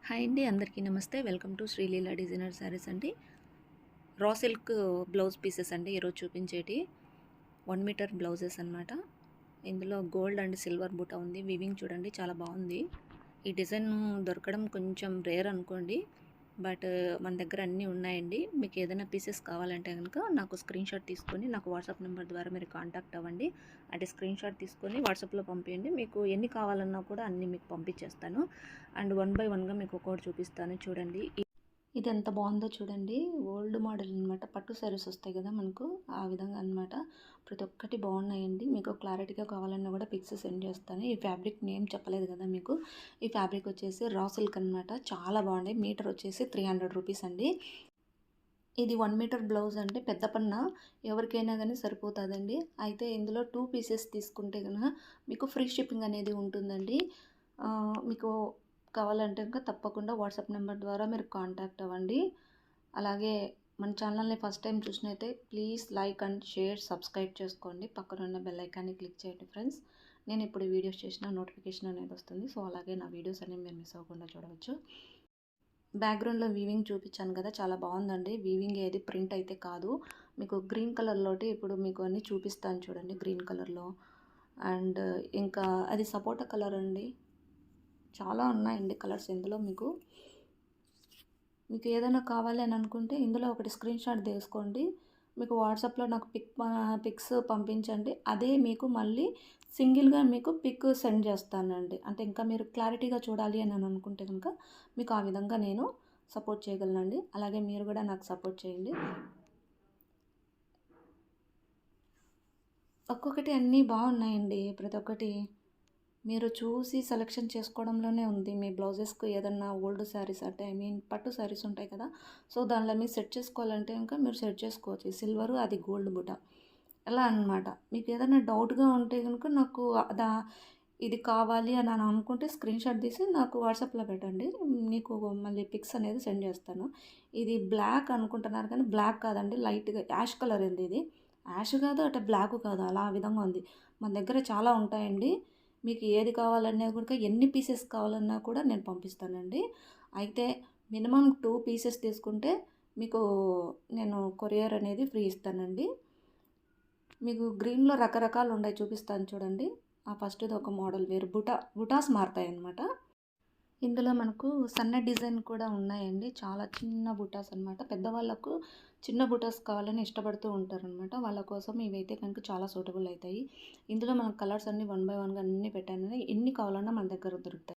Hi అండి, అందరికీ నమస్తే. Welcome to Sreeleela designer sarees అండి. రా సిల్క్ బ్లౌజ్ పీసెస్ అండి ఈరోజు చూపించేటి 1 మీటర్ బ్లౌజెస్ అనమాట. ఇందులో గోల్డ్ అండ్ సిల్వర్ బూటా ఉంది. వీవింగ్ చూడండి చాలా బాగుంది. ఈ డిజైన్ దొరకడం కొంచెం రేర్ అనుకోండి, బట్ మన దగ్గర అన్నీ ఉన్నాయండి. మీకు ఏదైనా పీసెస్ కావాలంటే కనుక నాకు స్క్రీన్ షాట్ తీసుకొని నాకు వాట్సాప్ నెంబర్ ద్వారా మీరు కాంటాక్ట్ అవ్వండి. అంటే స్క్రీన్ షాట్ తీసుకొని వాట్సాప్లో పంపించండి. మీకు ఎన్ని కావాలన్నా కూడా అన్నీ మీకు పంపించేస్తాను. అండ్ 1 బై 1గా మీకు ఒక్కొక్కటి చూపిస్తాను చూడండి. ఇది ఎంత బాగుందో చూడండి. ఓల్డ్ మోడల్ అనమాట. పట్టు సారీస్ వస్తాయి కదా మనకు, ఆ విధంగా అనమాట. ప్రతి ఒక్కటి బాగున్నాయండి. మీకు క్లారిటీగా కావాలన్నా కూడా పిక్స్ సెండ్ చేస్తాను. ఈ ఫ్యాబ్రిక్ నేమ్ చెప్పలేదు కదా మీకు. ఈ ఫ్యాబ్రిక్ వచ్చేసి రా సిల్క్ అనమాట. చాలా బాగున్నాయి. మీటర్ వచ్చేసి 300 రూపీస్ అండి. ఇది 1 మీటర్ బ్లౌజ్ అంటే పెద్ద పన్న ఎవరికైనా కానీ సరిపోతుందండి. అయితే ఇందులో 2 పీసెస్ తీసుకుంటే కనుక మీకు ఫ్రీ షిప్పింగ్ అనేది ఉంటుందండి. మీకు కావాలంటే కనుక తప్పకుండా వాట్సాప్ నెంబర్ ద్వారా మీరు కాంటాక్ట్ అవ్వండి. అలాగే మన ఛానల్ని ఫస్ట్ టైం చూసినైతే please like and share subscribe చేసుకోండి. పక్కన ఉన్న బెల్ ఐకాన్ని క్లిక్ చేయండి ఫ్రెండ్స్. నేను ఇప్పుడు వీడియోస్ చేసిన నోటిఫికేషన్ అనేది వస్తుంది. సో అలాగే నా వీడియోస్ అనేవి మీరు మిస్ అవ్వకుండా చూడవచ్చు. బ్యాక్గ్రౌండ్లో వీవింగ్ చూపించాను కదా, చాలా బాగుందండి. వీవింగ్ ఏది ప్రింట్ అయితే కాదు. మీకు గ్రీన్ కలర్లోటి ఇప్పుడు మీకు అన్నీ చూపిస్తాను చూడండి. గ్రీన్ కలర్లో అండ్ ఇంకా అది సపోటా కలర్ అండి. చాలా ఉన్నాయండి కలర్స్ ఇందులో. మీకు ఏదైనా కావాలి అని అనుకుంటే ఇందులో ఒకటి స్క్రీన్ షాట్ తీసుకోండి. మీకు వాట్సాప్లో నాకు పిక్స్ పంపించండి. అదే మీకు మళ్ళీ సింగిల్గా మీకు పిక్ సెండ్ చేస్తానండి. అంటే ఇంకా మీరు క్లారిటీగా చూడాలి అని అనుకుంటే కనుక మీకు ఆ విధంగా నేను సపోర్ట్ చేయగలనండి. అలాగే మీరు కూడా నాకు సపోర్ట్ చేయండి. ఒక్కొక్కటి అన్నీ బాగున్నాయండి. ప్రతి ఒక్కటి మీరు చూసి సెలెక్షన్ చేసుకోవడంలోనే ఉంది. మీ బ్లౌజెస్కు ఏదన్నా ఓల్డ్ శారీస్ అంటే పట్టు శారీస్ ఉంటాయి కదా, సో దానిలో మీరు సెట్ చేసుకోవాలంటే ఇంకా మీరు సెట్ చేసుకోవచ్చు. సిల్వరు అది గోల్డ్ బుట్ట అలా అనమాట. మీకు ఏదైనా డౌట్గా ఉంటే కనుక నాకు ఇది కావాలి అని అనుకుంటే స్క్రీన్ షాట్ తీసి నాకు వాట్సాప్లో పెట్టండి. నీకు మళ్ళీ పిక్స్ అనేది సెండ్ చేస్తాను. ఇది బ్లాక్ అనుకుంటున్నారు కానీ బ్లాక్ కాదండి, లైట్గా యాష్ కలర్ ఉంది. ఇది యాష్ కాదు అటు బ్లాక్ కాదు, అలా ఆ విధంగా ఉంది. మన దగ్గర చాలా ఉంటాయండి. మీకు ఏది కావాలన్నా కూడా ఎన్ని పీసెస్ కావాలన్నా కూడా నేను పంపిస్తానండి. అయితే మినిమం 2 పీసెస్ తీసుకుంటే మీకు నేను కొరియర్ అనేది ఫ్రీ ఇస్తానండి. మీకు గ్రీన్లో రకరకాలు ఉన్నాయి, చూపిస్తాను చూడండి. ఆ ఫస్ట్ది ఒక మోడల్ వేరు బుటాస్ మారుతాయి అన్నమాట. ఇందులో మనకు సన్న డిజైన్ కూడా ఉన్నాయండి. చాలా చిన్న బుటాస్ అనమాట. పెద్దవాళ్ళకు చిన్న బుటాస్ కావాలని ఇష్టపడుతూ ఉంటారనమాట. వాళ్ళ కోసం ఇవైతే కనుక చాలా సూటబుల్ అవుతాయి. ఇందులో మనకు కలర్స్ అన్నీ 1 బై 1గా అన్నీ పెట్టాను. ఎన్ని కావాలన్నా మన దగ్గర దొరుకుతాయి.